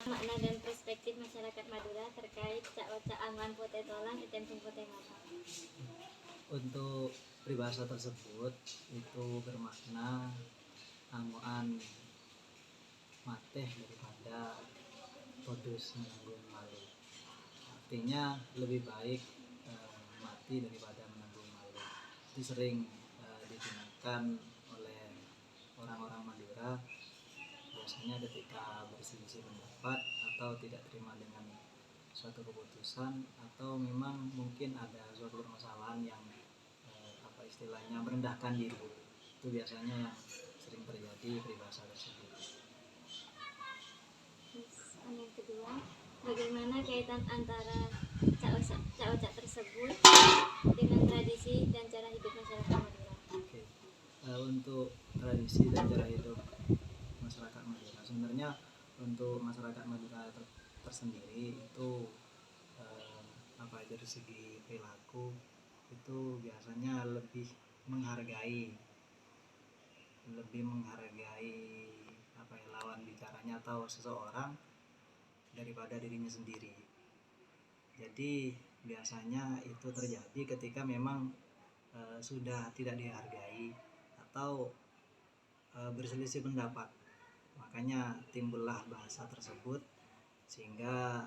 Makna dan perspektif masyarakat Madura terkait Cak Angan Pote Tolang Itempung Pote Mata. Untuk peribahasa tersebut itu bermakna angoan mateh daripada podus menanggung malu. Artinya lebih baik mati daripada menanggung malu. Itu sering digunakan oleh orang-orang Madura biasanya ketika berselisih pendapat atau tidak terima dengan suatu keputusan, atau memang mungkin ada suatu permasalahan yang istilahnya merendahkan diri. Itu biasanya yang sering terjadi peribahasa tersebut. Yang kedua, bagaimana kaitan antara cak-ocak tersebut dengan tradisi dan cara hidup masyarakat Madura? Oke. Untuk tradisi dan cara hidup masyarakat Madura, sebenarnya untuk masyarakat Madura tersendiri itu dari segi perilaku itu biasanya lebih menghargai lawan bicaranya atau seseorang daripada dirinya sendiri. Jadi biasanya itu terjadi ketika memang sudah tidak dihargai atau berselisih pendapat, makanya timbullah bahasa tersebut sehingga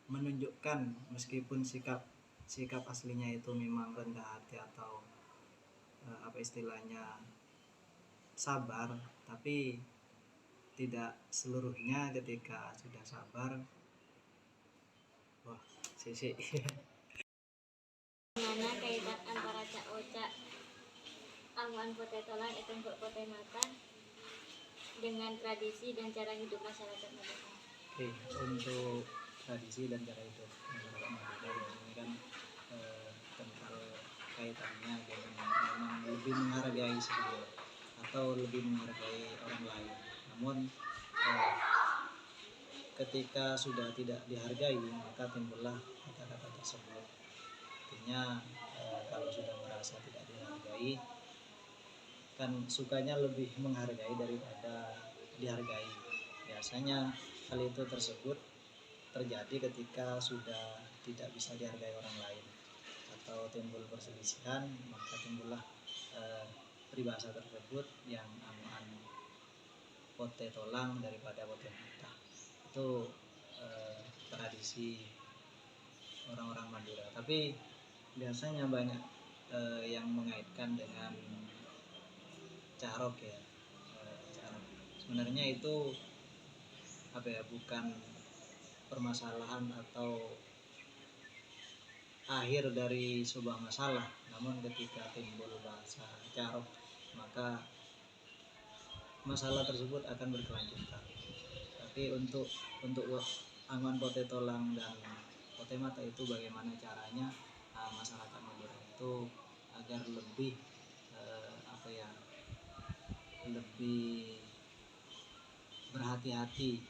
menunjukkan meskipun sikap aslinya itu memang rendah hati atau istilahnya sabar, tapi tidak seluruhnya ketika sudah sabar Mana kaitan antara cak-ocak Angan Pote Tolang Itempung Pote Mata dengan tradisi dan cara hidup masyarakat Madura? Oke, untuk tradisi dan cara hidup masyarakat Madura ini kan kental kaitannya dengan memang lebih menghargai sendiri atau lebih menghargai orang lain. Namun ketika sudah tidak dihargai, maka timbullah kata-kata tersebut. Artinya kalau sudah merasa tidak dihargai, kan sukanya lebih menghargai daripada dihargai. Biasanya hal itu tersebut terjadi ketika sudah tidak bisa dihargai orang lain atau timbul perselisihan, maka timbullah peribahasa tersebut yang angan pote tolang daripada pote mata. Itu tradisi orang-orang Madura. Tapi biasanya banyak yang mengaitkan dengan carok ya. Carok. Sebenarnya itu bukan permasalahan atau akhir dari sebuah masalah, namun ketika timbul bahasa carok, maka masalah tersebut akan berkelanjutan. Tapi untuk angan pote tolang dan pote mata itu bagaimana caranya masyarakat Madura itu agar lebih lebih berhati-hati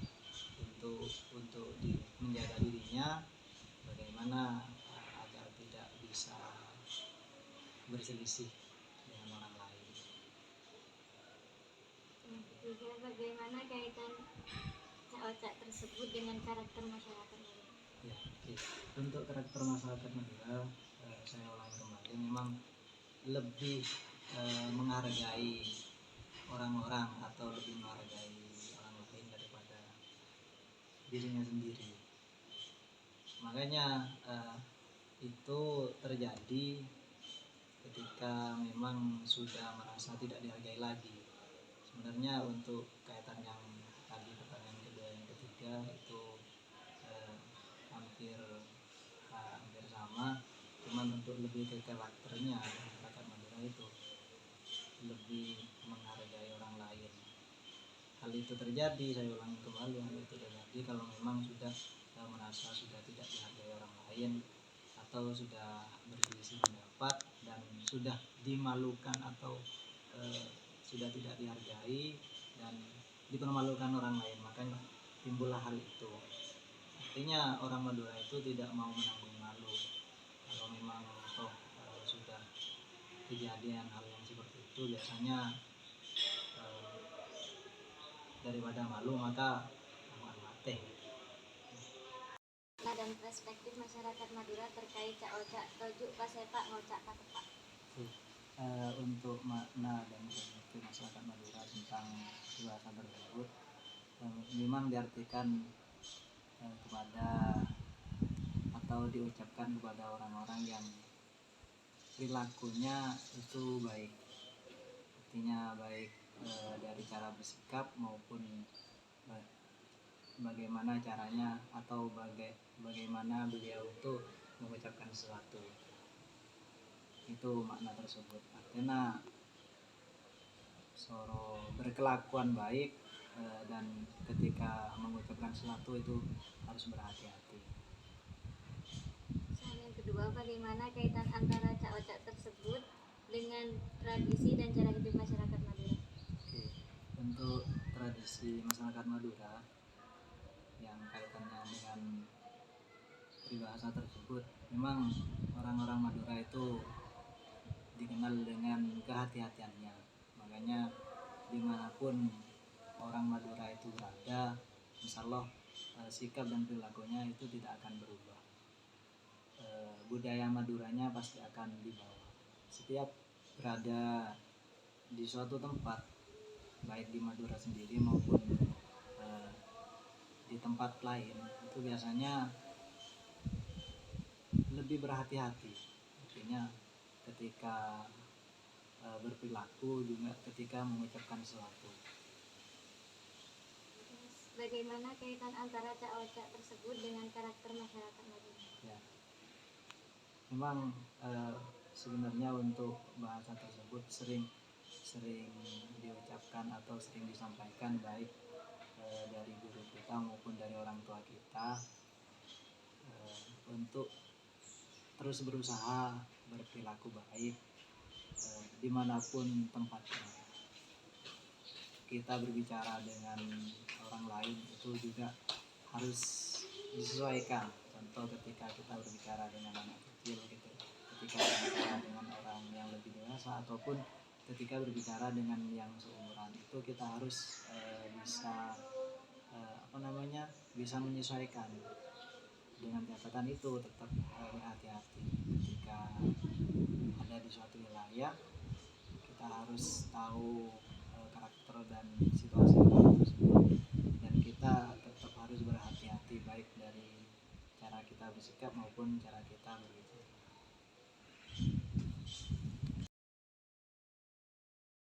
untuk menjaga dirinya, bagaimana agar tidak bisa berselisih dengan orang lain. Juga bagaimana kaitan cak-ocak tersebut dengan karakter masyarakat Madura? Ya, okay. Untuk karakter masyarakat Madura, saya ulangi kembali, memang lebih menghargai orang-orang atau lebih menghargai orang lain daripada dirinya sendiri. Makanya itu terjadi ketika memang sudah merasa tidak dihargai lagi. Sebenarnya untuk kaitan yang tadi pertanyaan kedua yang ketiga itu hampir sama, cuman untuk lebih ke karakternya masyarakat Madura itu lebih menghargai orang lain. Hal itu terjadi, saya ulangi kembali, hal itu terjadi kalau memang sudah merasa sudah tidak dihargai orang lain atau sudah berselisih pendapat dan sudah dimalukan atau sudah tidak dihargai dan dipermalukan orang lain, makanya timbullah hal itu. Artinya orang Madura itu tidak mau menanggung malu. Kalau memang sudah kejadian hal yang seperti itu, biasanya daripada malu maka aman mate. Nah, dan perspektif masyarakat Madura terkait Cak Oca tojuk pasepak ngocak patepak. Untuk makna dan perspektif masyarakat Madura tentang bahasa tersebut memang diartikan kepada atau diucapkan kepada orang-orang yang perilakunya itu baik, artinya baik dari cara bersikap maupun bagaimana caranya atau bagaimana beliau itu mengucapkan sesuatu. Itu makna tersebut, artinya soro berkelakuan baik dan ketika mengucapkan sesuatu itu harus berhati-hati. Yang kedua, bagaimana kaitan antara Cak Oca tersebut dengan tradisi dan cara hidup masyarakat Madura? Oke, untuk tradisi masyarakat Madura yang kaitannya dengan peribahasa tersebut, memang orang-orang Madura itu dikenal dengan kehati-hatiannya, makanya dimanapun orang Madura itu berada, insyaallah sikap dan perilakunya itu tidak akan berubah. Budaya Maduranya pasti akan dibawa. Setiap berada di suatu tempat, baik di Madura sendiri maupun di tempat lain, itu biasanya lebih berhati-hati, artinya ketika berperilaku juga ketika mengucapkan sesuatu. Bagaimana kaitan antara Cak Oca tersebut dengan karakter masyarakat Madura? Ya, memang sebenarnya untuk bahasa tersebut sering diucapkan atau sering disampaikan baik dari guru kita maupun dari orang tua kita untuk terus berusaha berperilaku baik dimanapun tempatnya. Kita berbicara dengan orang lain itu juga harus disesuaikan. Contoh ketika kita berbicara dengan anak kecil gitu, ketika berbicara dengan orang yang lebih dewasa ataupun ketika berbicara dengan yang seumuran, itu kita harus bisa menyesuaikan. Dengan catatan itu tetap berhati-hati ketika ada di suatu wilayah, kita harus tahu karakter dan situasi tersebut, dan kita tetap harus berhati-hati baik dari cara kita bersikap maupun cara kita